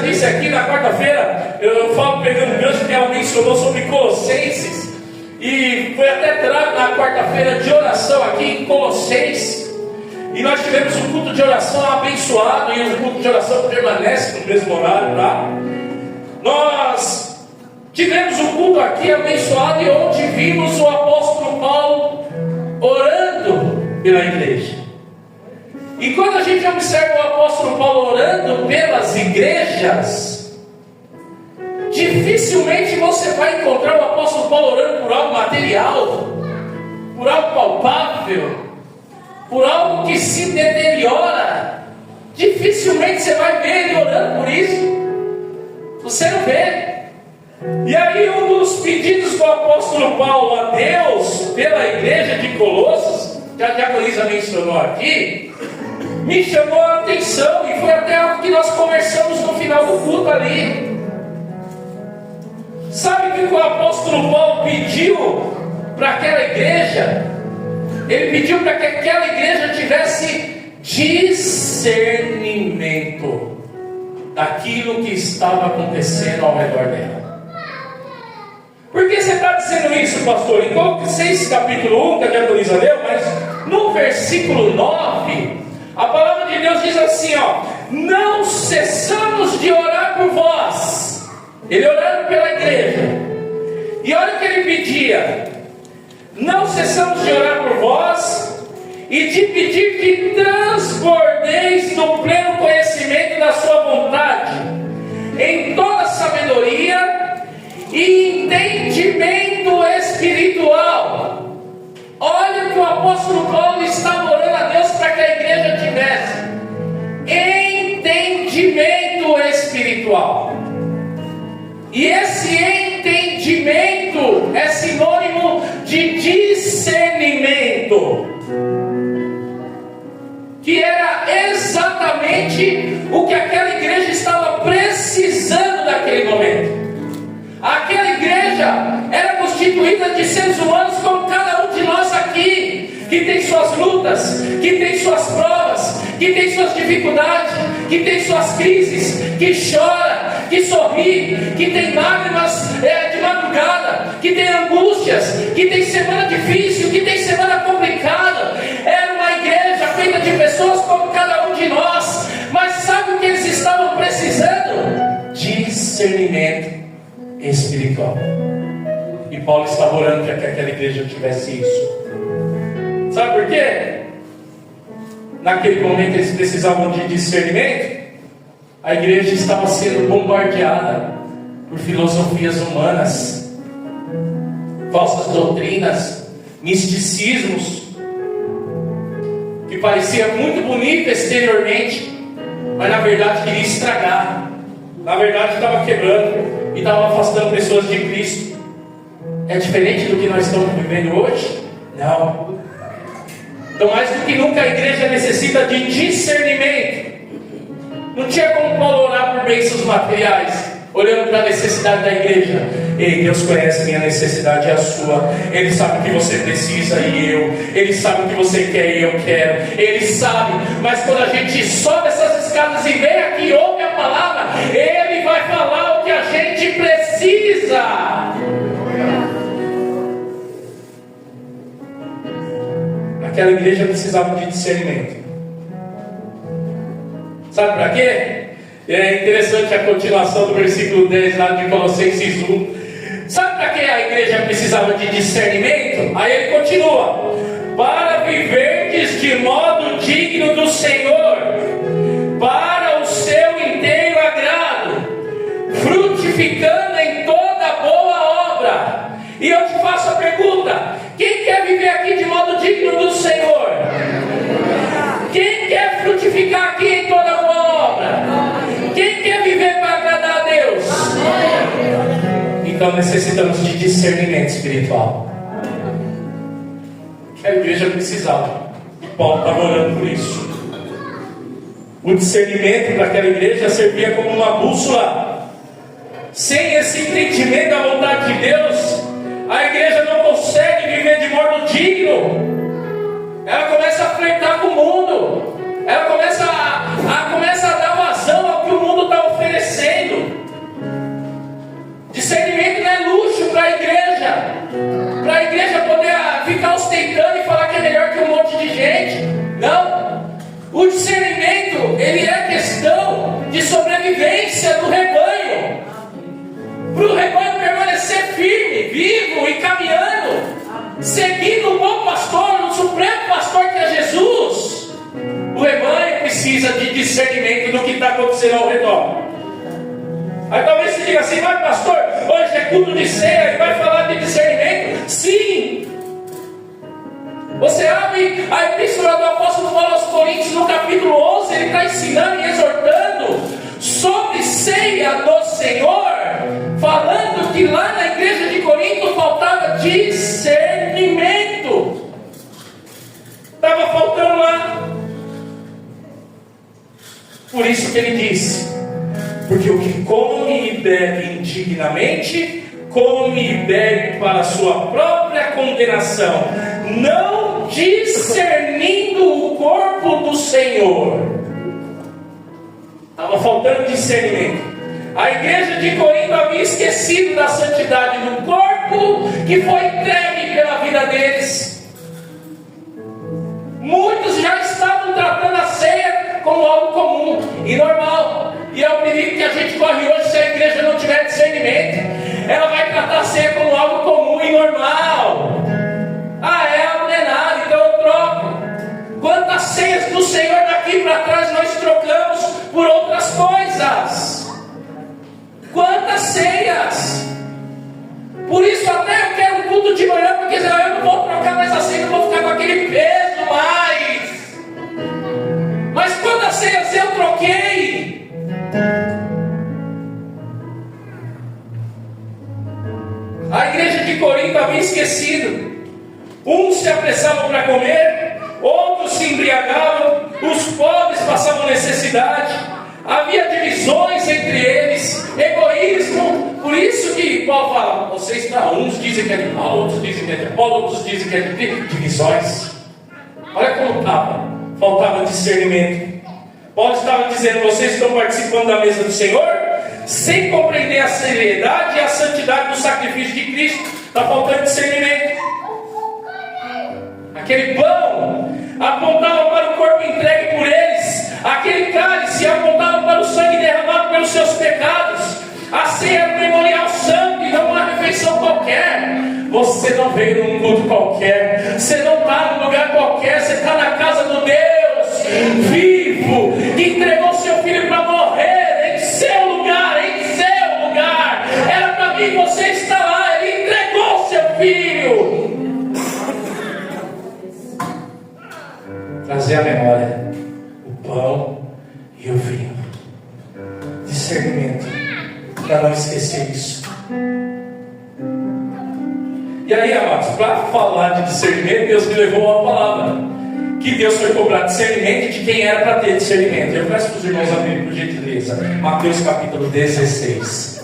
disse aqui na quarta-feira, eu falo pegando gancho que ela mencionou sobre Colossenses, e foi até trago na quarta-feira de oração aqui em Colossenses, e nós tivemos um culto de oração abençoado, e um culto de oração permanece no mesmo horário, tá? Nós tivemos um culto aqui abençoado, e onde vimos o apóstolo Paulo orando pela igreja. E quando a gente observa o apóstolo Paulo orando pelas igrejas, dificilmente você vai encontrar o apóstolo Paulo orando por algo material, por algo palpável, por algo que se deteriora. Dificilmente você vai ver ele orando por isso. Você não vê. E aí um dos pedidos do apóstolo Paulo a Deus pela igreja de Colossos, que a diaconisa mencionou aqui, me chamou a atenção, e foi até algo que nós conversamos no final do culto ali. Sabe o que o apóstolo Paulo pediu para aquela igreja? Ele pediu para que aquela igreja tivesse discernimento daquilo que estava acontecendo ao redor dela. Por que você está dizendo isso, pastor? Em Colossenses capítulo 1, que a diaconisa leu, mas no versículo 9, a palavra de Deus diz assim, ó: não cessamos de orar por vós. Ele orando pela igreja. E olha o que ele pedia: não cessamos de orar por vós e de pedir que transbordeis no pleno conhecimento da sua vontade, em toda sabedoria e entendimento espiritual. Olha o que o apóstolo Paulo estava orando a Deus para que a igreja tivesse: entendimento espiritual. E esse entendimento é sinônimo de discernimento, que era exatamente o que aquela igreja estava precisando naquele momento. Aquela igreja era constituída de seres humanos como cada um de nós aqui, que tem suas lutas, que tem suas provas, que tem suas dificuldades, que tem suas crises, que chora, que sorri, que tem lágrimas de madrugada, que tem angústias, que tem semana difícil, que tem semana complicada. Era uma igreja feita de pessoas como cada um de nós. Mas sabe o que eles estavam precisando? Discernimento espiritual. E Paulo estava orando para que aquela igreja tivesse isso. Sabe por quê? Naquele momento eles precisavam de discernimento. A igreja estava sendo bombardeada por filosofias humanas, falsas doutrinas, misticismos, que parecia muito bonito exteriormente, mas na verdade queria estragar. Na verdade estava quebrando e estava afastando pessoas de Cristo. É diferente do que nós estamos vivendo hoje? Não. Então, mais do que nunca, a igreja necessita de discernimento. Não tinha como Paulo orar por bênçãos materiais, olhando para a necessidade da igreja. Ei, Deus conhece minha necessidade e a sua. Ele sabe o que você precisa e eu. Ele sabe o que você quer e eu quero. Ele sabe. Mas quando a gente sobe essas escadas e vem aqui e ouve a palavra, Ele vai falar o que a gente precisa. Aquela igreja precisava de discernimento. Sabe para quê? É interessante a continuação do versículo 10 lá de Colossenses 1. Sabe para que a igreja precisava de discernimento? Aí ele continua: para viverdes de modo digno do Senhor, para o seu inteiro agrado, frutificando em toda boa obra. E eu te faço a pergunta: quem quer viver aqui de modo digno do Senhor? Quem quer frutificar aqui em toda boa obra? Quem quer viver para agradar a Deus? Então necessitamos de discernimento espiritual. A igreja precisava, e Paulo estava orando por isso. O discernimento para aquela igreja servia como uma bússola. Sem esse entendimento da vontade de Deus, a igreja não consegue viver de modo digno. Ela começa a flertar com o mundo. Ela começa a dar vazão ao que o mundo está oferecendo. ele é questão de sobrevivência do rebanho. Para o rebanho permanecer firme, vivo e caminhando, seguindo o bom pastor, o supremo pastor que é Jesus, o rebanho precisa de discernimento do que está acontecendo ao redor. Aí talvez você diga assim: mas pastor, hoje é culto de ceia e vai falar de discernimento? Sim! Você abre a epístola do apóstolo Paulo aos Coríntios, no capítulo 11, ele está ensinando e exortando sobre ceia do Senhor, falando que lá na igreja de Corinto faltava discernimento. Estava faltando lá. Por isso que ele disse: porque o que come e bebe indignamente, come e bebe para a sua própria condenação, não discernindo o corpo do Senhor. Estava faltando discernimento. A igreja de Corinto havia esquecido da santidade do corpo que foi entregue pela vida deles. Muitos já estavam tratando a ceia como algo comum e normal. E é o perigo que a gente corre hoje se a igreja não tiver discernimento. Ela vai tratar a ceia como algo comum e normal. Ah, é ordenado, então eu troco. Quantas ceias do Senhor daqui para trás nós trocamos por outras coisas? Quantas ceias? Por isso até eu quero um culto de manhã, porque eu não vou trocar mais a ceia, eu vou ficar com aquele peso mais. Mas quantas ceias eu troquei? A igreja de Corinto havia esquecido. Uns se apressavam para comer, outros se embriagavam, os pobres passavam necessidade, havia divisões entre eles, egoísmo. Por isso que Paulo fala: vocês para uns dizem que é de Paulo, outros dizem que é de Paulo, outros dizem que é de divisões. Olha como faltava discernimento. Paulo estava dizendo: vocês estão participando da mesa do Senhor sem compreender a seriedade e a santidade do sacrifício de Cristo. Está faltando discernimento. Aquele pão apontava para o corpo entregue por eles, aquele cálice apontava para o sangue derramado pelos seus pecados. A ceia era um memorial santo e não uma refeição qualquer. Você não veio num culto qualquer, você não está num lugar qualquer, você está na casa do Deus vivo, que entregou seu filho para morrer em seu lugar, era para mim, você está lá, ele entregou seu filho. Trazer à memória o pão e o vinho. Discernimento, para não esquecer isso. E aí, amados, para falar de discernimento, Deus me levou a uma palavra. Que Deus foi cobrar discernimento de quem era para ter discernimento. Eu peço para os irmãos abrirem, por gentileza, Mateus capítulo 16.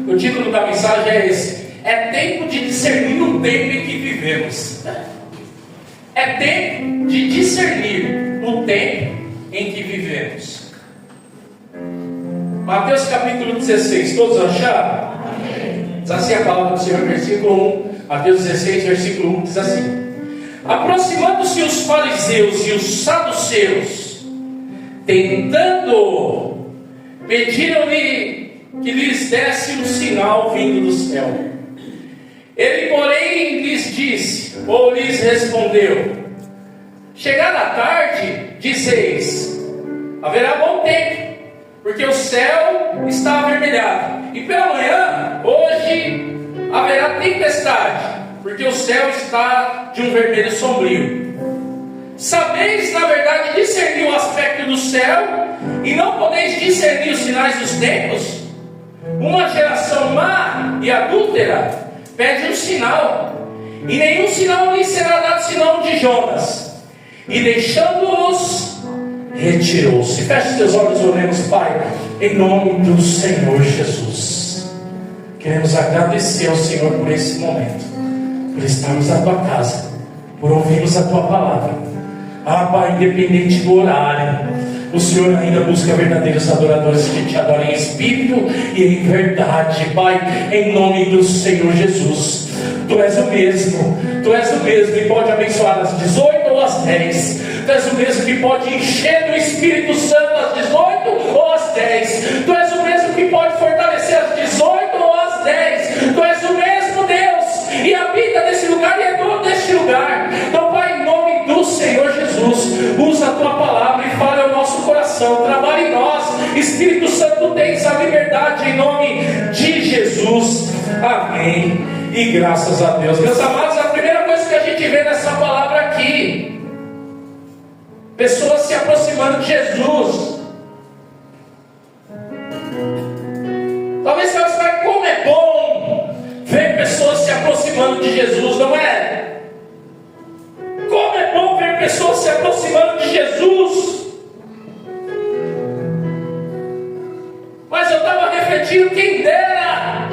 O título da mensagem é esse: é tempo de discernir o tempo em que vivemos. É tempo de discernir o tempo em que vivemos. Mateus capítulo 16, todos acharam? Diz assim a palavra do Senhor, versículo 1. Mateus 16, versículo 1 diz assim: aproximando-se os fariseus e os saduceus, tentando, pediram-lhe que lhes desse um sinal vindo do céu. Ele, porém, lhes disse, ou lhes respondeu: chegada a tarde, dizeis, haverá bom tempo, porque o céu está avermelhado, e pela manhã, hoje, haverá tempestade, porque o céu está de um vermelho sombrio. Sabeis, na verdade, discernir o aspecto do céu, e não podeis discernir os sinais dos tempos? Uma geração má e adúltera pede um sinal, e nenhum sinal lhe será dado senão o de Jonas. E deixando-os, retirou-se. Feche seus olhos, oremos, Pai, em nome do Senhor Jesus. Queremos agradecer ao Senhor por esse momento, por estarmos na Tua casa, por ouvirmos a Tua palavra. Ah, Pai, independente do horário, o Senhor ainda busca verdadeiros adoradores que te adorem em espírito e em verdade, Pai, em nome do Senhor Jesus. Tu és o mesmo e pode abençoar às 18 ou às 10. Tu és o mesmo que pode encher do Espírito Santo às 18 ou às 10. Tu és o mesmo que pode fortalecer às 18 ou às 10. Tu és o mesmo Deus e habita nesse lugar e é dono deste lugar. Então, Pai, em nome do Senhor Jesus, usa a Tua palavra e fale ao nosso coração, trabalhe em nós. Espírito Santo, tens a liberdade em nome de Jesus. Amém. E graças a Deus. Meus amados, a primeira coisa que a gente vê nessa palavra aqui, pessoas se aproximando de Jesus. Talvez você fale, como é bom ver pessoas se aproximando de Jesus, não é? Como é bom ver pessoas se aproximando de Jesus. Mas eu estava refletindo, quem dera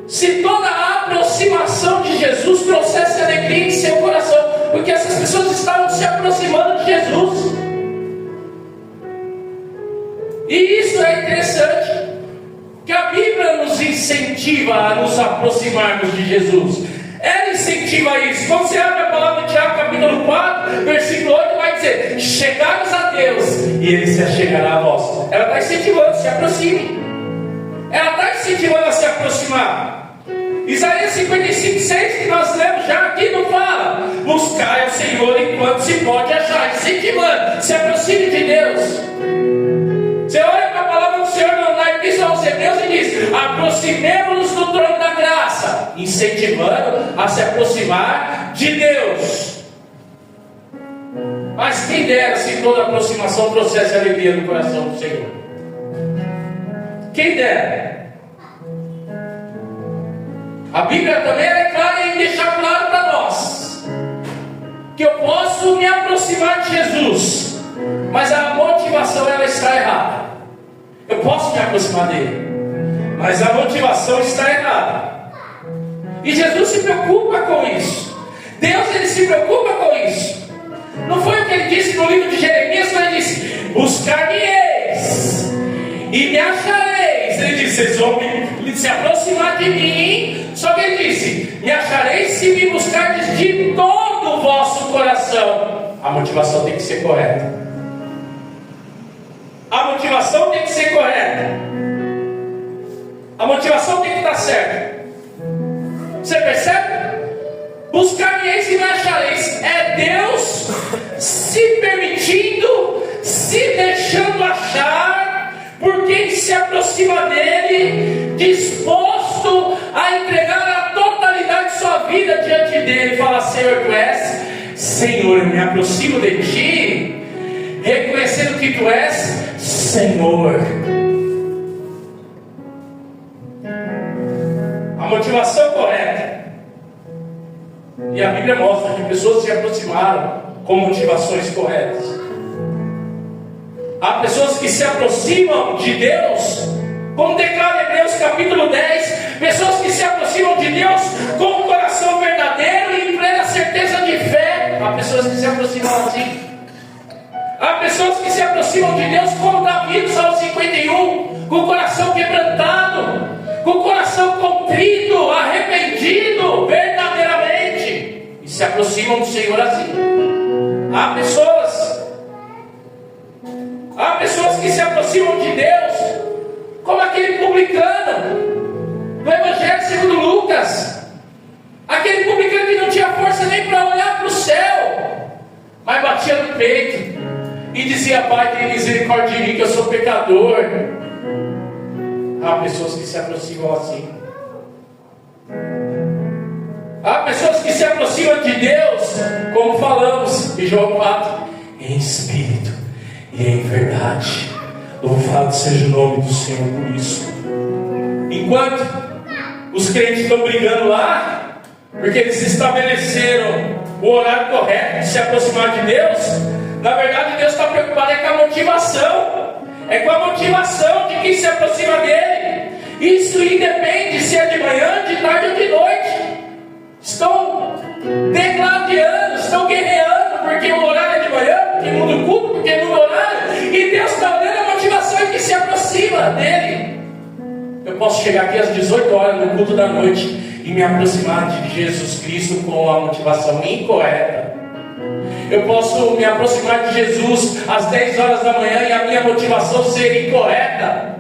se toda a aproximação de Jesus trouxesse alegria em seu coração, porque essas pessoas estavam se aproximando de Jesus. E isso é interessante, que a Bíblia nos incentiva a nos aproximarmos de Jesus. Ela incentiva isso. Quando você abre a palavra de Tiago, capítulo 4, versículo 8, vai dizer: chegai-vos a Deus, e Ele se achegará a vós. Ela está incentivando, se aproxime. Ela está incentivando a se aproximar. Isaías 55:6, que nós lemos já aqui, não fala: buscai ao Senhor enquanto se pode achar. Incentivando, se aproxime de Deus. Você olha para a palavra do Senhor na Epístola aos Hebreus e diz: aproximemo-nos do trono da graça, incentivando a se aproximar de Deus. Mas quem dera se toda aproximação trouxesse alegria no coração do Senhor. Quem dera. A Bíblia também é clara em deixar claro para nós que eu posso me aproximar de Jesus, mas a motivação ela está errada. Eu posso me aproximar dele, mas a motivação está errada. E Jesus se preocupa com isso. Deus, ele se preocupa com isso. Não foi o que ele disse no livro de Jeremias, quando ele disse: buscar-me-eis e me achareis. Ele disse: vocês vão se aproximar de mim. Só que ele disse: me achareis se me buscardes de todo o vosso coração. A motivação tem que ser correta. A motivação tem que ser correta. A motivação tem que estar certa. Você percebe? Buscar-me-eis e me achareis. É Deus se permitindo, se deixando achar por quem se aproxima dele, disposto a entregar a totalidade de sua vida diante dele. Fala: Senhor, tu és Senhor, eu me aproximo de ti, reconhecendo que tu és Senhor. A motivação correta. E a Bíblia mostra que pessoas se aproximaram com motivações corretas. Há pessoas que se aproximam de Deus, como declara Hebreus capítulo 10, pessoas que se aproximam de Deus com um coração verdadeiro e em plena certeza de fé. Há pessoas que se aproximam assim. Há pessoas que se aproximam de Deus como Davi no Salmo 51, com o coração quebrantado, com o coração contrito, arrependido verdadeiramente, e se aproximam do Senhor assim. Há pessoas que se aproximam de Deus como aquele publicano do Evangelho segundo Lucas, aquele publicano que não tinha força nem para olhar para o céu, mas batia no peito e dizia: Pai, tenha misericórdia de mim, que eu sou pecador. Há pessoas que se aproximam assim. Há pessoas que se aproximam de Deus, como falamos em João 4, em espírito e em verdade. Louvado seja o nome do Senhor por isso. Enquanto os crentes estão brigando lá, porque eles estabeleceram o horário correto de se aproximar de Deus, na verdade Deus está preocupado com a motivação. É com a motivação de quem se aproxima dele. Isso independe se é de manhã, de tarde ou de noite. Estão degladiando, estão guerreando, porque o horário chegar aqui às 18 horas no culto da noite e me aproximar de Jesus Cristo com a motivação incorreta. Eu posso me aproximar de Jesus às 10 horas da manhã e a minha motivação ser incorreta.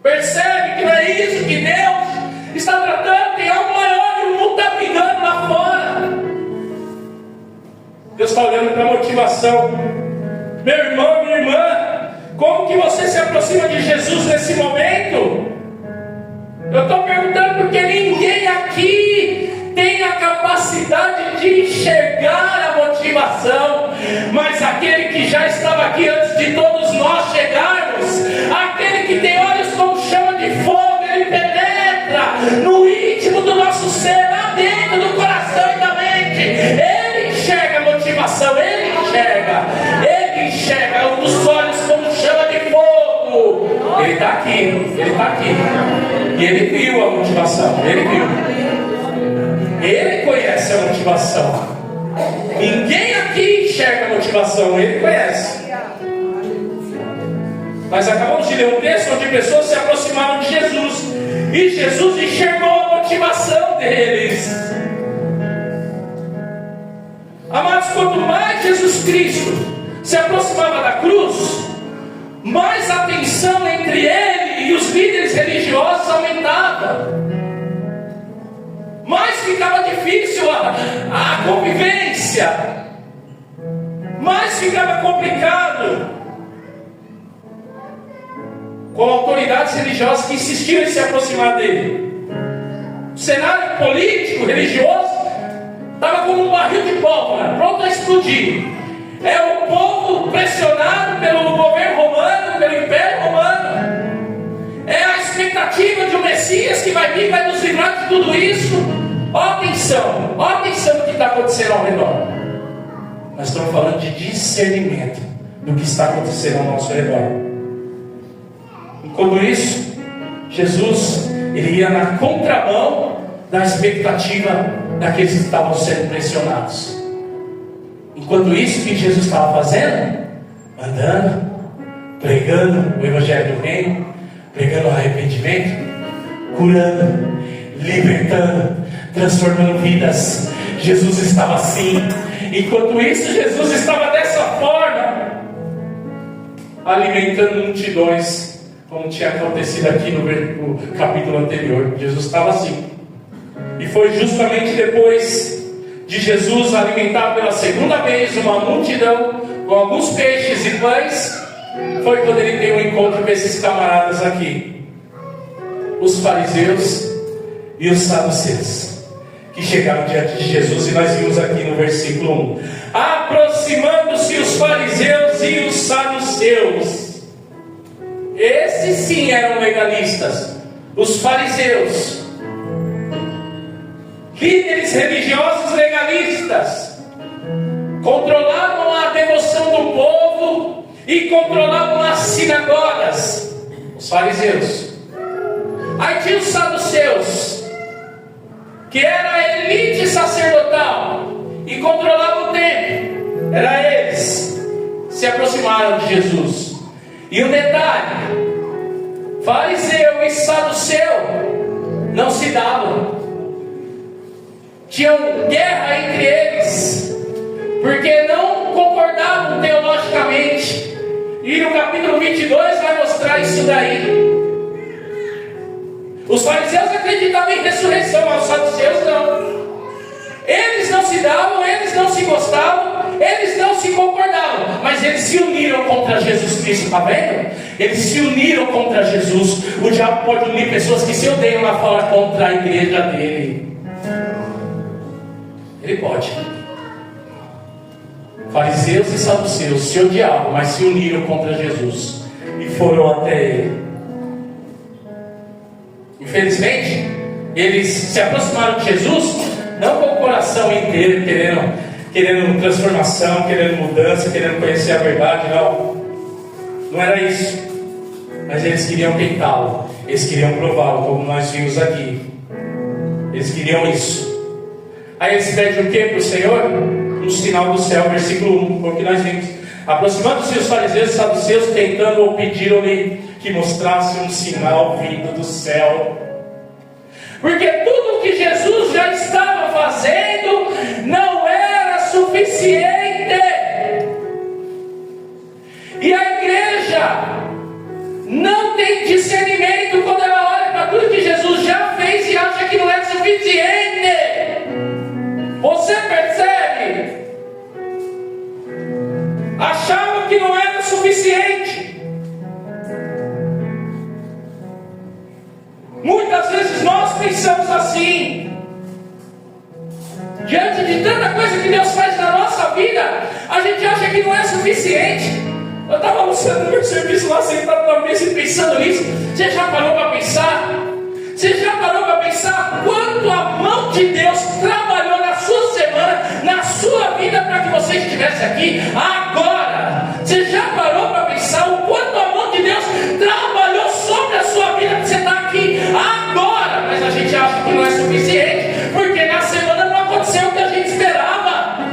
Percebe que não é isso que Deus está tratando? Tem algo maior e o mundo está brigando lá fora. Deus está olhando para a motivação. Meu irmão, minha irmã, como que você se aproxima de Jesus nesse momento? Eu estou perguntando porque ninguém aqui tem a capacidade de enxergar a motivação, mas aquele que já estava aqui antes de todos nós chegarmos, aquele que tem olhos como chama de fogo, ele penetra no íntimo do nosso ser, lá dentro do coração e da mente. Ele enxerga a motivação, ele enxerga os olhos como chama de fogo. Ele está aqui, e ele viu a motivação, ele conhece a motivação. Ninguém aqui enxerga a motivação, ele conhece. Mas acabamos de ler um texto onde pessoas se aproximaram de Jesus e Jesus enxergou a motivação deles. Amados, quanto mais Jesus Cristo se aproximava da cruz, mais a tensão entre ele e os líderes religiosos aumentava, mais ficava difícil a convivência, mais ficava complicado, com autoridades religiosas que insistiram em se aproximar dele. O cenário político, religioso, estava como um barril de pólvora, pronto a explodir. É o povo pressionado pelo governo romano, pelo Império Romano. É a expectativa de um Messias que vai vir, vai nos livrar de tudo isso. Ó atenção do que está acontecendo ao redor. Nós estamos falando de discernimento do que está acontecendo ao nosso redor. Enquanto isso, Jesus, ele ia na contramão da expectativa daqueles que estavam sendo pressionados. Enquanto isso, o que Jesus estava fazendo? Andando, pregando o Evangelho do Reino, pregando o arrependimento, curando, libertando, transformando vidas. Jesus estava assim. Enquanto isso, Jesus estava dessa forma, alimentando multidões, como tinha acontecido aqui no capítulo anterior. Jesus estava assim. E foi justamente depois de Jesus alimentar pela segunda vez uma multidão com alguns peixes e pães, foi quando ele tem um encontro com esses camaradas aqui, os fariseus e os saduceus, que chegaram diante de Jesus. E nós vimos aqui no versículo 1: aproximando-se os fariseus e os saduceus. Esses sim eram legalistas, os fariseus, líderes religiosos legalistas, controlavam a devoção do povo e controlavam as sinagogas. Os fariseus. Aí tinha os saduceus, que era a elite sacerdotal e controlava o templo. Era eles que se aproximaram de Jesus. E um detalhe: fariseu e saduceu não se davam. Tinham guerra entre eles, porque não concordavam teologicamente. E no capítulo 22 vai mostrar isso daí. Os fariseus acreditavam em ressurreição, mas os saduceus não. Eles não se davam, eles não se gostavam, eles não se concordavam, mas eles se uniram contra Jesus Cristo, está vendo? Eles se uniram contra Jesus. O diabo pode unir pessoas que se odeiam lá fora contra a igreja dele. Ele pode. Fariseus e saduceus se odiavam, mas se uniram contra Jesus e foram até ele. Infelizmente, eles se aproximaram de Jesus não com o coração inteiro, querendo transformação, querendo mudança, querendo conhecer a verdade. Não era isso. Mas eles queriam tentá-lo, eles queriam prová-lo, como nós vimos aqui. Eles queriam isso. Aí eles pedem o que para o Senhor? Um sinal do céu, versículo 1, porque nós vimos: aproximando-se os fariseus e saduceus, tentando ou pediram-lhe que mostrasse um sinal vindo do céu. Porque tudo que Jesus já estava fazendo não era suficiente. E a igreja não tem discernimento quando ela olha para tudo que Jesus já fez e acha que não é suficiente. Você percebe? Achavam que não era suficiente. Muitas vezes nós pensamos assim. Diante de tanta coisa que Deus faz na nossa vida, a gente acha que não é suficiente. Eu estava almoçando no meu serviço lá, sentado na mesa e pensando nisso. Você já parou para pensar? Você já parou para pensar quanto a mão de Deus trabalhou na sua semana, na sua vida, para que você estivesse aqui agora? Você já parou para pensar o quanto a mão de Deus trabalhou sobre a sua vida para você estar aqui agora? Mas a gente acha que não é suficiente, porque na semana não aconteceu o que a gente esperava.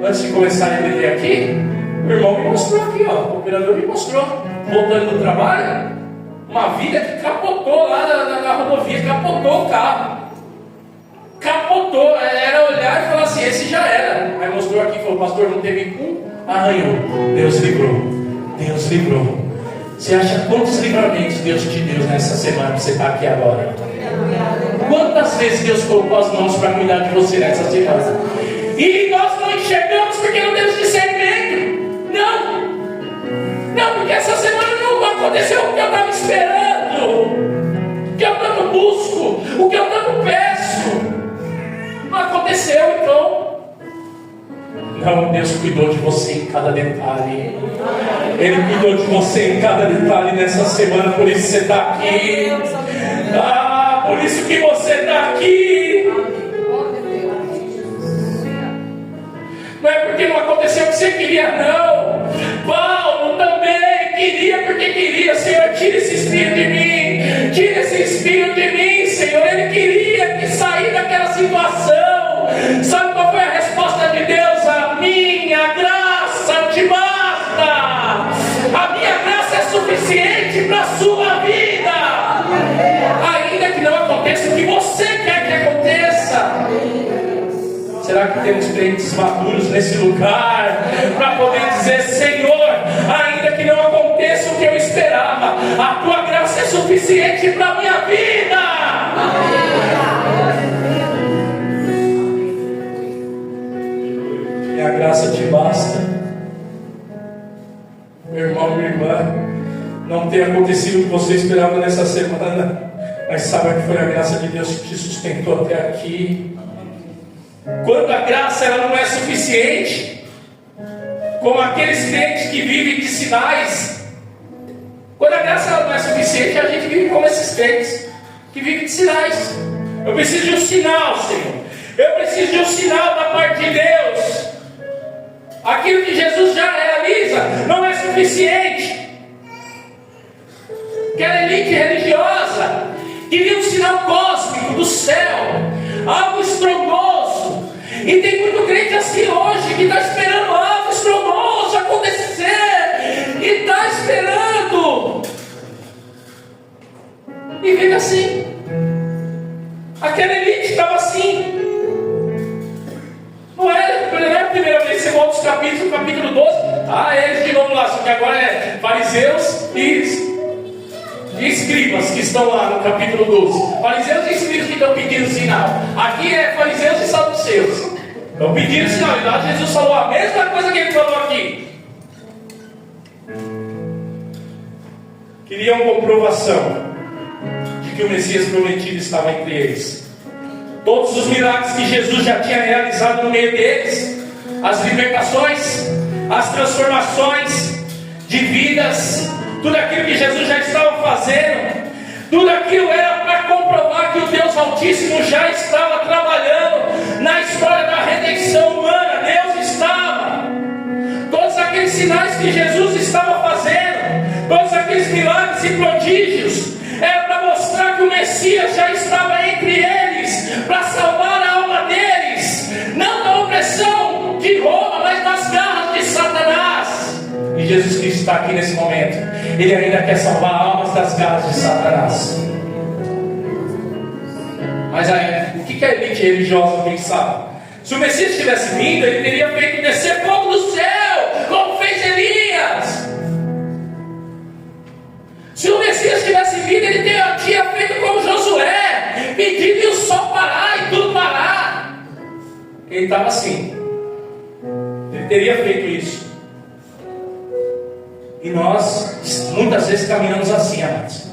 Antes de começar a entender aqui, o irmão me mostrou aqui, ó, o operador me mostrou, voltando do trabalho, uma vida que capotou lá na rodovia, capotou o carro. Capotou, era olhar e falar assim, esse já era. Aí mostrou aqui, falou, pastor, não teve arranhou. Deus livrou. Deus livrou. Você acha quantos livramentos Deus te deu nessa semana que você está aqui agora? Quantas vezes Deus colocou as mãos para cuidar de você nessa semana? E nós não enxergamos porque não temos discernimento. Não, porque essa semana não aconteceu o que eu estava esperando, o que eu tanto busco, o que eu tanto peço. Não aconteceu, então. Não, Deus cuidou de você em cada detalhe. Ele cuidou de você em cada detalhe nessa semana, por isso você está aqui. Por isso que você está aqui. Não é porque não aconteceu o que você queria, não. Paulo também queria, porque queria. Senhor, tira esse espírito de mim. Tira esse espírito de mim, Senhor. Ele queria que sair daquela situação. Sabe qual foi a resposta de Deus? A minha graça te basta. A minha graça é suficiente para a sua vida. Ainda que não aconteça o que você quer que aconteça. Será que temos crentes maduros nesse lugar para poder dizer, Senhor, ainda que não aconteça o que eu esperava, a tua graça é suficiente para a minha vida. E a graça te basta. Meu irmão, minha irmã, não tem acontecido o que você esperava nessa semana, mas saiba que foi a graça de Deus que te sustentou até aqui. Quando a graça ela não é suficiente, como aqueles crentes que vivem de sinais. Quando a graça ela não é suficiente, a gente vive como esses crentes que vivem de sinais. Eu preciso de um sinal, Senhor. Eu preciso de um sinal da parte de Deus. Aquilo que Jesus já realiza não é suficiente. Aquela elite religiosa queria um sinal cósmico do céu, algo estrondoso. E tem muito crente assim hoje que está esperando algo estrondoso acontecer. E está esperando. E vive assim. Aquela elite estava assim. Não é a primeira vez que você volta os capítulos, capítulo 12. Eles de novo lá, só que agora é fariseus e escribas que estão lá no capítulo 12. Fariseus e escribas que estão pedindo sinal. Aqui é fariseus e saduceus. Estão pedindo sinal. E lá Jesus falou a mesma coisa que ele falou aqui. Queriam comprovação de que o Messias prometido estava entre eles. Todos os milagres que Jesus já tinha realizado no meio deles, as libertações, as transformações de vidas, tudo aquilo que Jesus já estava fazendo, tudo aquilo era para comprovar que o Deus Altíssimo já estava trabalhando na história da redenção humana. Deus estava. Todos aqueles sinais que Jesus estava fazendo, todos aqueles milagres e prodígios, era para mostrar que o Messias já estava entre eles, para salvar a alma deles, não da opressão de Roma, mas das garras de Satanás. E Jesus Cristo está aqui nesse momento. Ele ainda quer salvar almas das garras de Satanás. Mas aí, o que a elite religiosa pensava? Se o Messias tivesse vindo, ele teria feito descer fogo do céu, como fez Elias. Se o Messias tivesse vindo, ele tinha feito como Josué, pedindo o sol parar e tudo parar. Ele estava assim. Ele teria feito isso. E nós, muitas vezes, caminhamos assim, amados.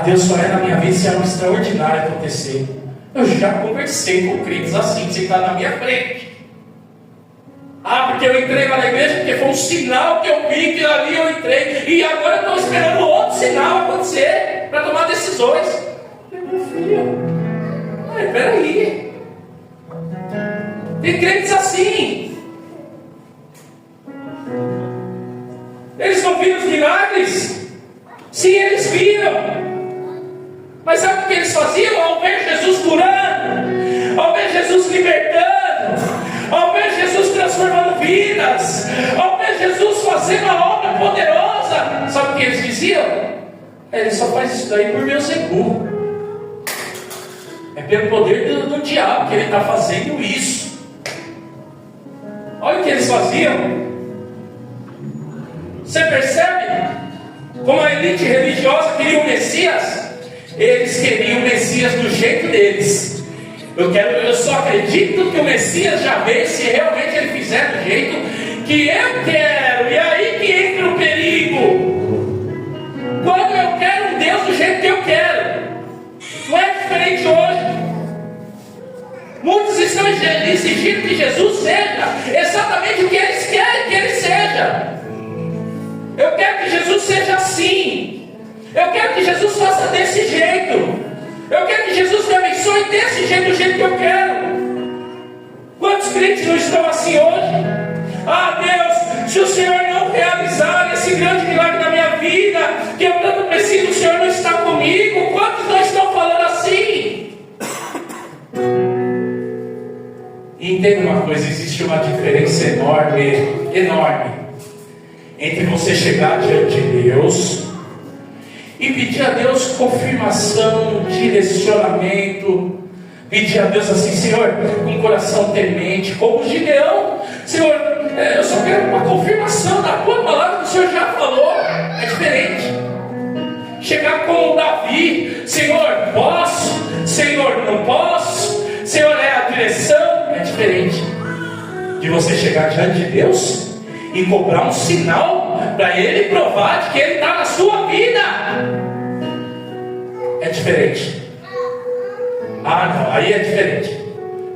Deus só é na minha vida se algo extraordinário acontecer. Eu já conversei com crentes assim, sentado na minha frente. Porque eu entrei lá na igreja, porque foi um sinal que eu vi que ali eu entrei. E agora eu estou esperando outro sinal acontecer para tomar decisões. Meu filho, peraí. Tem crentes assim. Eles não viram os milagres? Sim, eles viram. Mas sabe o que eles faziam? Ao ver Jesus curando, ao ver Jesus libertando, ao ver Jesus transformando vidas, ao ver Jesus fazendo a obra poderosa, sabe o que eles diziam? Ele só faz isso daí por Beelzebul. É pelo poder do diabo que ele está fazendo isso. Olha o que eles faziam. Você percebe como a elite religiosa queria o Messias? Eles queriam o Messias do jeito deles. Eu só acredito que o Messias já veio se realmente ele fizer do jeito que eu quero. E aí que entra o perigo. Quando eu quero um Deus do jeito que eu quero. Não é diferente hoje. Muitos estão exigindo que Jesus seja exatamente o que eles querem que ele seja. Eu quero que Jesus seja assim. Eu quero que Jesus faça desse jeito. Eu quero que Jesus me abençoe desse jeito, do jeito que eu quero. Quantos crentes não estão assim hoje? Deus, se o Senhor não realizar esse grande milagre na minha vida, que eu tanto preciso, o Senhor não está comigo. Quantos não estão falando assim? E entenda uma coisa, existe uma diferença enorme entre você chegar diante de Deus e pedir a Deus confirmação, direcionamento, pedir a Deus assim, Senhor, com um coração temente, como o Gideão, Senhor, eu só quero uma confirmação da tua palavra que o Senhor já falou. É diferente. Chegar como o Davi, Senhor, posso, Senhor, não posso, Senhor, é a direção. É diferente de você chegar diante de Deus e cobrar um sinal para Ele provar de que Ele está na sua vida. É diferente. Não, aí é diferente.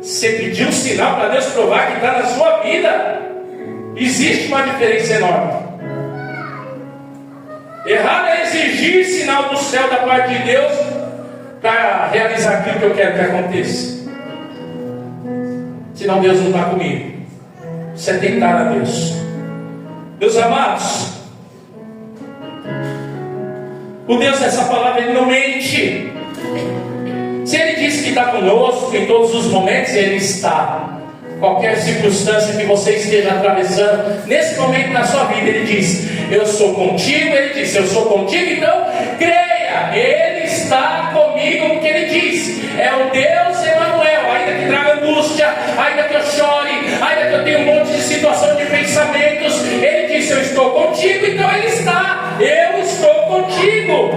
Você pedir um sinal para Deus provar que está na sua vida. Existe uma diferença enorme. Errado é exigir sinal do céu da parte de Deus para realizar aquilo que eu quero que aconteça. Senão Deus não está comigo. Isso é tentar a Deus. Meus amados, o Deus dessa palavra, Ele não mente. Se Ele disse que está conosco em todos os momentos, Ele está. Qualquer circunstância que você esteja atravessando, nesse momento na sua vida, Ele diz, eu sou contigo. Ele disse, eu sou contigo, então creia, Ele está comigo, porque Ele diz, é o Deus Emanuel. Ainda que traga angústia, ainda que eu chore, ainda que eu tenha um monte de situação de pensamentos, Ele disse, eu estou contigo, então Ele está. Eu estou contigo.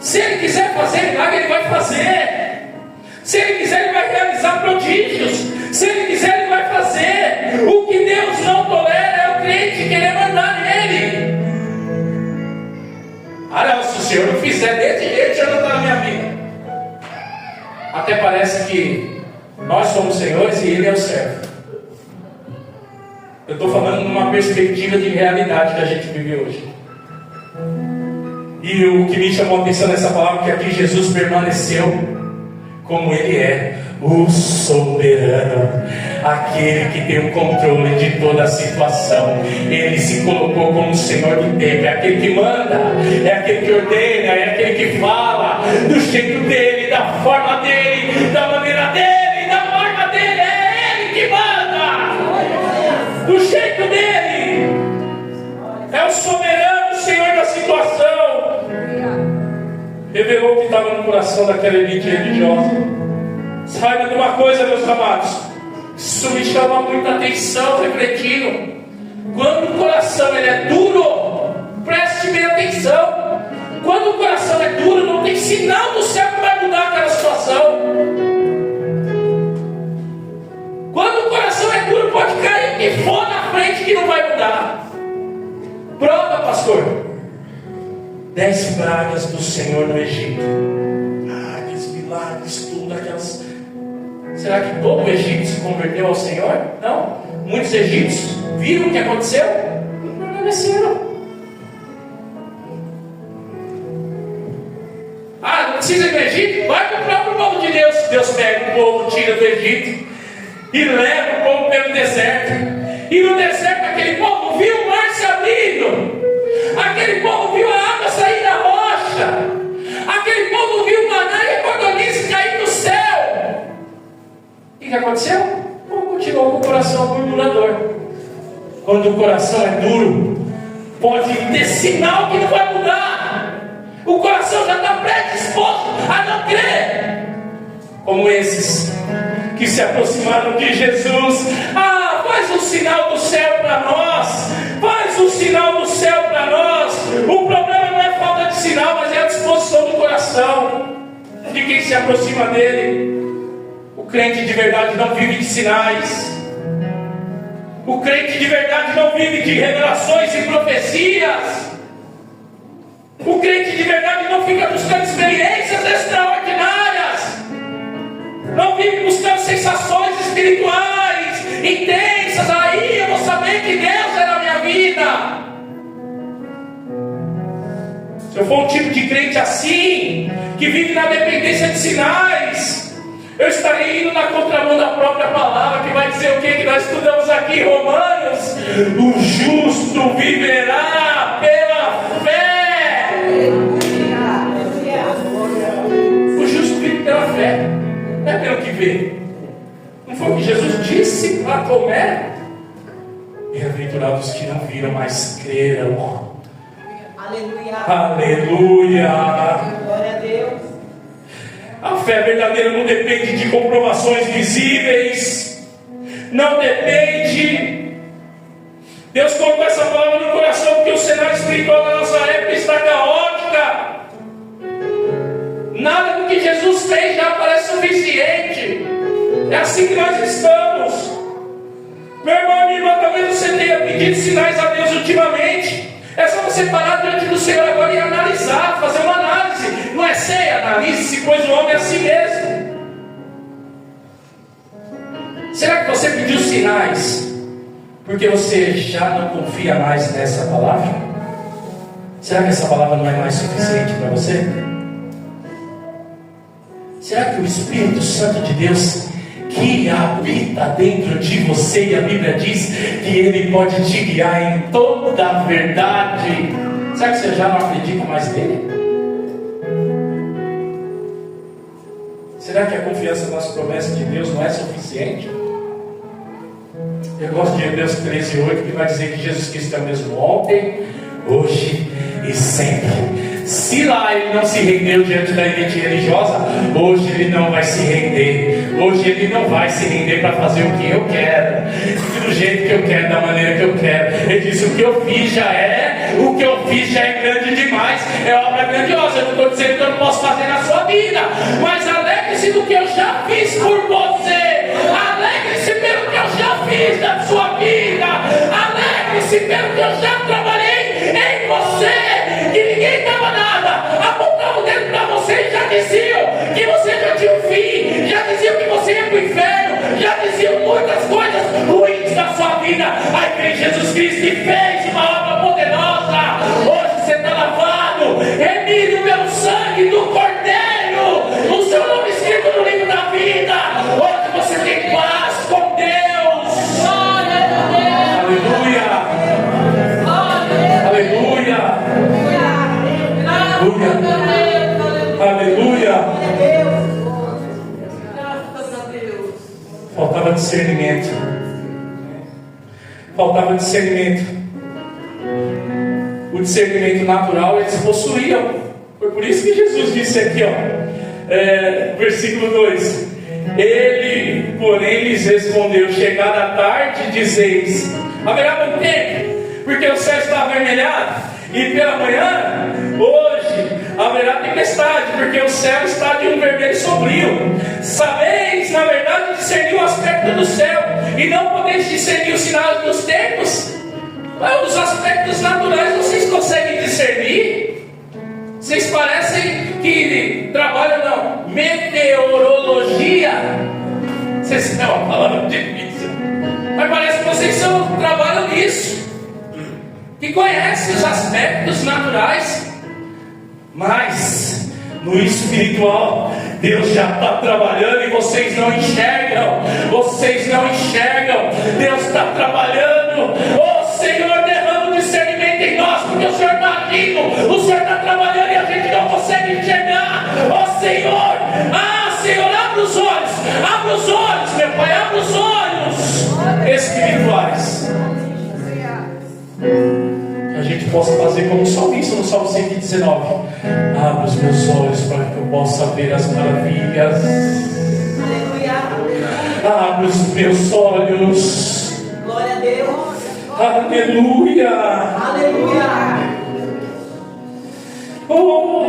Se Ele quiser fazer milagre, Ele vai fazer. Se Ele quiser, Ele vai realizar prodígios. Se Ele quiser, Ele vai fazer. O que Deus não tolera é o crente querer mandar nele. Não, se o Senhor não fizer desse jeito, o Senhor não está na minha vida. Até parece que nós somos senhores e Ele é o servo. Eu estou falando numa perspectiva de realidade que a gente vive hoje. E o que me chamou a atenção nessa palavra é que aqui Jesus permaneceu como Ele é, o soberano, aquele que tem o controle de toda a situação. Ele se colocou como o Senhor do tempo, é aquele que manda, é aquele que ordena, é aquele que fala do jeito dele, da forma dele, da maneira dele, da forma dele. É Ele que manda. revelou o que estava no coração daquela elite religiosa. Saiba de uma coisa, meus amados, isso me chama muita atenção, refletindo. Quando o coração ele é duro, preste bem atenção. Quando o coração é duro, não tem sinal do céu que vai mudar aquela situação. Quando o coração é duro, pode cair o que for na frente que não vai mudar. Prova, pastor. 10 pragas do Senhor no Egito. Aqueles milagres, tudo aquelas. Será que todo o Egito se converteu ao Senhor? Não. Muitos egípcios viram o que aconteceu e permaneceram. Não precisa ir para o Egito? Vai para o próprio povo de Deus. Deus pega o povo, tira do Egito e leva o povo pelo deserto. E no deserto aquele povo viu o mar se abrindo. Aquele povo viu a água sair da rocha. Aquele povo viu o maná e a cordonice cair do céu. E o que aconteceu? O povo continuou com o coração murmurador. Quando o coração é duro, pode ter sinal que não vai mudar. O coração já está predisposto a não crer. Como esses que se aproximaram de Jesus. Faz um sinal do céu para nós. Faz um sinal do céu para nós. O problema não é falta de sinal, mas é a disposição do coração de quem se aproxima dele. O crente de verdade não vive de sinais. O crente de verdade não vive de revelações e profecias. O crente de verdade não fica buscando experiências extraordinárias. Não vive buscando sensações espirituais intensas. Aí eu vou saber que Deus é na minha vida. Se eu for um tipo de crente assim, que vive na dependência de sinais, eu estarei indo na contramão da própria palavra, que vai dizer o que nós estudamos aqui, Romanos: o justo viverá pela fé. O justo vive pela fé, não é pelo que vê. Não foi o que Jesus disse para Tomé? Bem-aventurados que não viram, mas creram. Aleluia. Aleluia. Glória a Deus. A fé verdadeira não depende de comprovações visíveis. Não depende. Deus colocou essa palavra no coração porque o cenário espiritual da nossa época está caótica. Nada do que Jesus fez já parece suficiente. É assim que nós estamos. Meu irmão, minha irmã, talvez você tenha pedido sinais a Deus ultimamente. É só você parar diante do Senhor agora e analisar, fazer uma análise. Não é ceia, analise-se, pois o homem é assim mesmo. Será que você pediu sinais porque você já não confia mais nessa palavra? Será que essa palavra não é mais suficiente para você? Será que o Espírito Santo de Deus, que habita dentro de você, e a Bíblia diz que Ele pode te guiar em toda a verdade, será que você já não acredita mais nele? Será que a confiança nas promessas de Deus não é suficiente? Eu gosto de Hebreus 13:8, que vai dizer que Jesus Cristo é o mesmo ontem, hoje e sempre. Se lá ele não se rendeu diante da elite religiosa, hoje ele não vai se render. Hoje ele não vai se render para fazer o que eu quero, do jeito que eu quero, da maneira que eu quero. Ele disse: o que eu fiz já é grande demais, é obra grandiosa. Eu não estou dizendo que eu não posso fazer na sua vida, mas alegre-se do que eu já fiz por você. Alegre-se pelo que eu já fiz na sua vida. Alegre-se pelo que eu já trabalhei em você, que ninguém dava nada, apontava o dedo para você e já diziam que você já tinha um fim, já diziam que você ia para o inferno, já diziam muitas coisas ruins da sua vida. Aí vem Jesus Cristo e fez uma obra poderosa. Hoje você está lavado, remido pelo sangue do Cordeiro, o seu nome escrito no livro da vida. Hoje você tem paz com Deus. Aleluia. Aleluia. Aleluia. Faltava discernimento. Faltava discernimento. O discernimento natural eles possuíam, Foi por isso que Jesus disse aqui, versículo 2: Ele, porém, lhes respondeu: chegada a tarde, dizeis, haverá bom tempo, porque o céu está avermelhado, e pela manhã, hoje, haverá tempestade, porque o céu está de um vermelho sombrio. Sabeis, na verdade, discernir o aspecto do céu, e não podeis discernir os sinais dos tempos? Mas os aspectos naturais vocês conseguem discernir? Vocês parecem que trabalham na meteorologia. Vocês estão uma palavra difícil, mas parece que vocês trabalham nisso, que conhecem os aspectos naturais. Mas no espiritual, Deus já está trabalhando e vocês não enxergam. Vocês não enxergam. Deus está trabalhando. Oh Senhor, derrama o discernimento em nós, porque o Senhor está agindo, o Senhor está trabalhando e a gente não consegue enxergar. Oh Senhor, Senhor, abre os olhos, meu Pai, abre os olhos espirituais. Que a gente possa fazer como o salmista no Salmo 119: abre os meus olhos para que eu possa ver as maravilhas. Abre os meus olhos. Glória a Deus. Aleluia. Aleluia. Oh.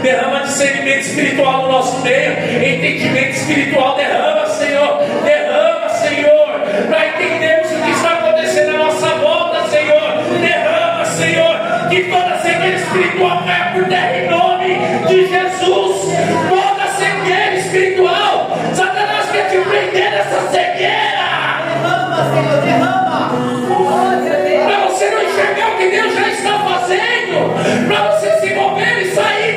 Derrama discernimento espiritual no nosso meio, entendimento espiritual, derrama, Senhor, para entendermos o que está acontecendo à nossa volta, Senhor, derrama, Senhor, que toda cegueira espiritual caia por terra em nome de Jesus. Toda cegueira espiritual, Satanás quer te prender nessa cegueira. Derrama, Senhor, derrama. Para você não enxergar o que Deus já está fazendo, para você se mover e sair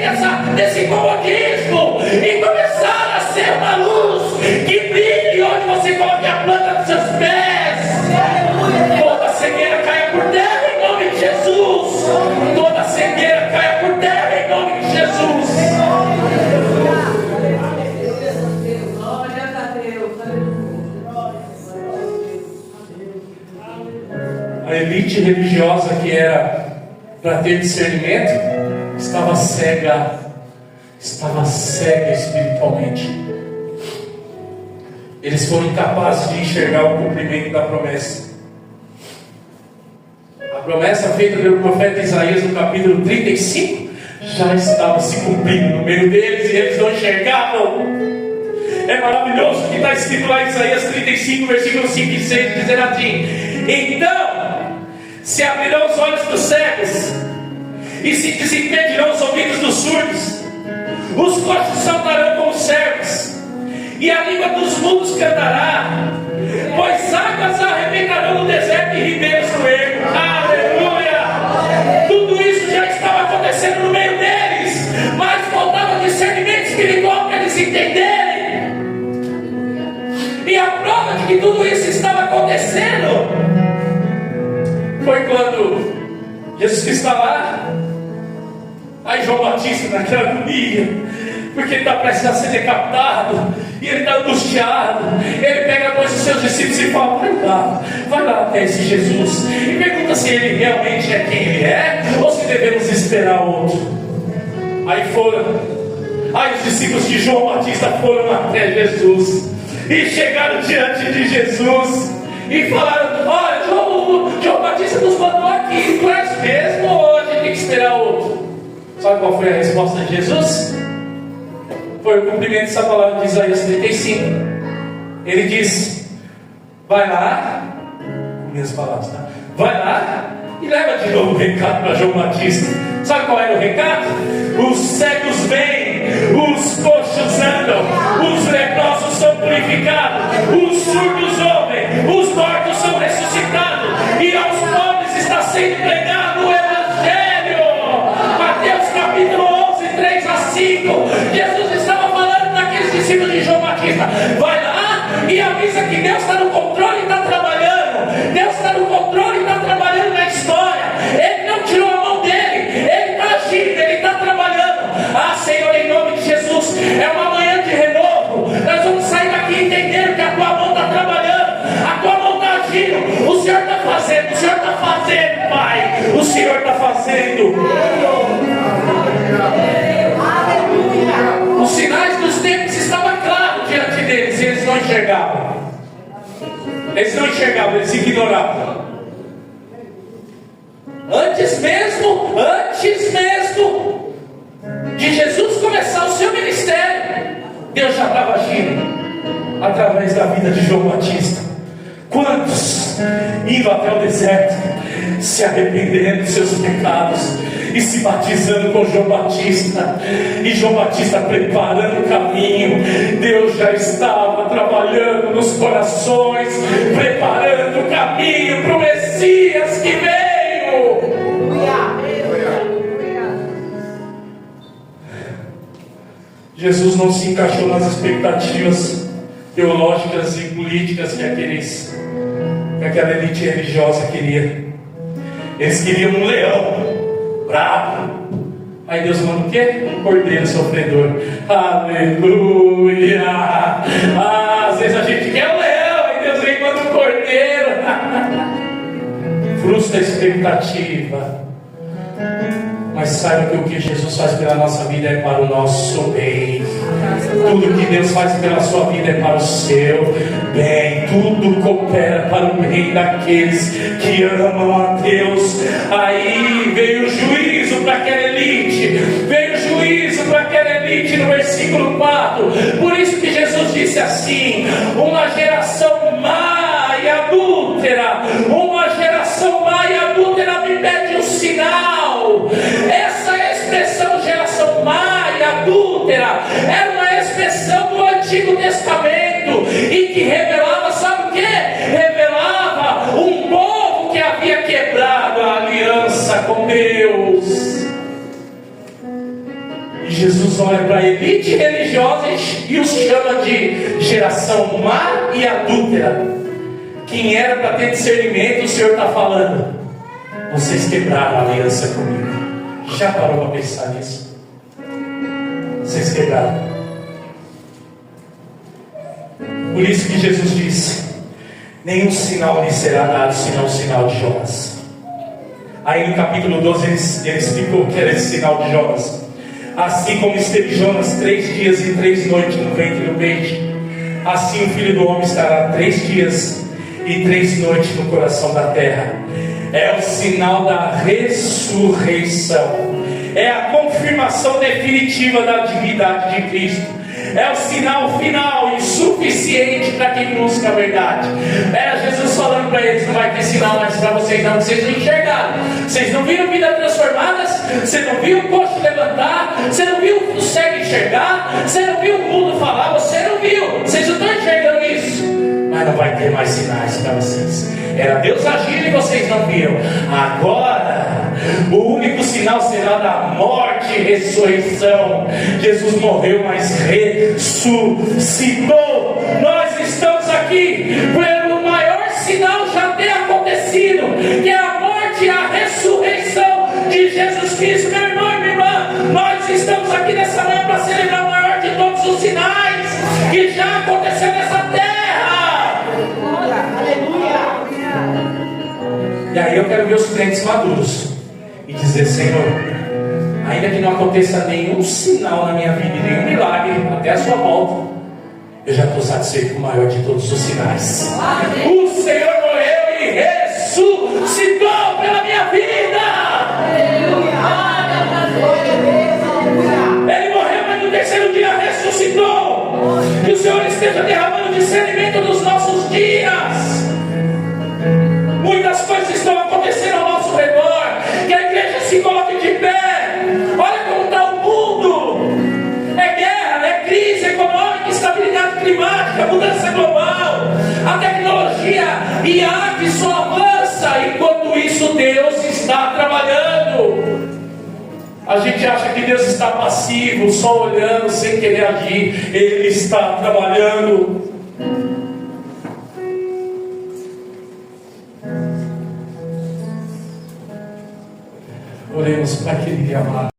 desse comodismo e começar a ser uma luz que brilhe onde você coloque a planta dos seus pés. Toda cegueira caia por terra em nome de Jesus. Toda cegueira caia por terra em nome de Jesus. A elite religiosa que era para ter discernimento estava cega espiritualmente. Eles foram incapazes de enxergar o cumprimento da promessa. A promessa feita pelo profeta Isaías no capítulo 35 já estava se cumprindo no meio deles e eles não enxergavam. É maravilhoso o que está escrito lá em Isaías 35, versículos 5 e 6, dizendo assim: então se abrirão os olhos dos cegos e se desimpedirão os ouvidos dos surdos, os coxos saltarão como servos, e a língua dos mudos cantará, pois águas arrebentarão no deserto e ribeiros no ermo. Aleluia! Tudo isso já estava acontecendo no meio deles, mas faltava discernimento espiritual para eles entenderem. E a prova de que tudo isso estava acontecendo foi quando Jesus está lá. Aí João Batista naquela agonia, porque ele está prestes a ser decapitado, e ele está angustiado. Ele pega dois dos seus discípulos e fala: vai lá até esse Jesus e pergunta se ele realmente é quem ele é, ou se devemos esperar outro. Aí os discípulos de João Batista foram até Jesus e chegaram diante de Jesus e falaram: olha, João Batista nos mandou aqui, tu és mesmo, ou a gente tem que esperar outro? Sabe qual foi a resposta de Jesus? Foi o cumprimento dessa palavra de Isaías 35. Ele disse: vai lá, minhas palavras, tá? Vai lá e leva de novo o recado para João Batista. Sabe qual era o recado? Os cegos vêm, os coxos andam, os leprosos são purificados, os surdos ouvem, os mortos são ressuscitados, e a O Senhor está fazendo, Pai. O Senhor está fazendo. Os sinais dos tempos estavam claros diante deles, e eles não enxergavam. Eles não enxergavam, eles ignoravam. Antes mesmo de Jesus começar o seu ministério, Deus já estava agindo através da vida de João Batista. Quantos indo até o deserto, se arrependendo dos seus pecados e se batizando com João Batista, e João Batista preparando o caminho. Deus já estava trabalhando nos corações, preparando o caminho para o Messias que veio. Jesus não se encaixou nas expectativas teológicas e políticas que aquela elite religiosa queria. Eles queriam um leão bravo. Aí Deus manda o quê? Um cordeiro sofredor. Aleluia! Às vezes a gente quer um leão, aí Deus vem e manda um cordeiro. Frustra a expectativa. Mas saiba que o que Jesus faz pela nossa vida é para o nosso bem. Tudo que Deus faz pela sua vida é para o seu bem. Tudo coopera para o bem daqueles que amam a Deus. Aí veio o juízo para aquela elite. Veio o juízo para aquela elite no versículo 4. Por isso que Jesus disse assim: uma geração má e adúltera, uma geração má e adúltera me pede um sinal. Essa expressão geração má e adúltera era uma expressão do Antigo Testamento e que revelava, sabe o que? Revelava um povo que havia quebrado a aliança com Deus. E Jesus olha para a elite religiosa e os chama de geração má e adúltera. Quem era para ter discernimento, o Senhor está falando: vocês quebraram a aliança comigo. Já parou para pensar nisso? Vocês quebraram. Por isso que Jesus disse: nenhum sinal lhe será dado senão o sinal de Jonas. Aí no capítulo 12 ele explicou o que era esse sinal de Jonas. Assim como esteve Jonas 3 dias e 3 noites no ventre do peixe, assim o Filho do Homem estará 3 dias e 3 noites no coração da terra. É o sinal da ressurreição. É a confirmação definitiva da divindade de Cristo. É o sinal final e suficiente para quem busca a verdade. Era Jesus falando para eles: não vai ter sinal mais para vocês não, vocês não enxergaram. Vocês não viram vidas transformadas, você não viu o coxo levantar, você não viu o cego enxergar, você não viu o mundo falar, você não viu. Vocês não estão enxergando isso. Mas não vai ter mais sinais para vocês. Era Deus agindo e vocês não viram. Agora, o único sinal será da morte e ressurreição. Jesus morreu, mas ressuscitou. Nós estamos aqui pelo maior sinal já ter acontecido, que é a morte e a ressurreição de Jesus Cristo. Meu irmão e minha irmã, nós estamos aqui nessa manhã para celebrar o maior de todos os sinais que já aconteceu nessa terra. E aí eu quero ver os crentes maduros e dizer: Senhor, ainda que não aconteça nenhum sinal na minha vida, nenhum milagre até a sua volta, eu já estou satisfeito com o maior de todos os sinais. O Senhor morreu e ressuscitou pela minha vida. Ele morreu, mas no terceiro dia ressuscitou. Que o Senhor esteja derramando discernimento nos nossos dias. Muitas coisas estão acontecendo ao nosso redor. Que a igreja se coloque de pé. Olha como está o mundo. É guerra, é crise econômica, instabilidade climática, mudança global. A tecnologia e a arte só avança. Enquanto isso, Deus está trabalhando. A gente acha que Deus está passivo, só olhando, sem querer agir. Ele está trabalhando. Oremos, Pai querido e amado.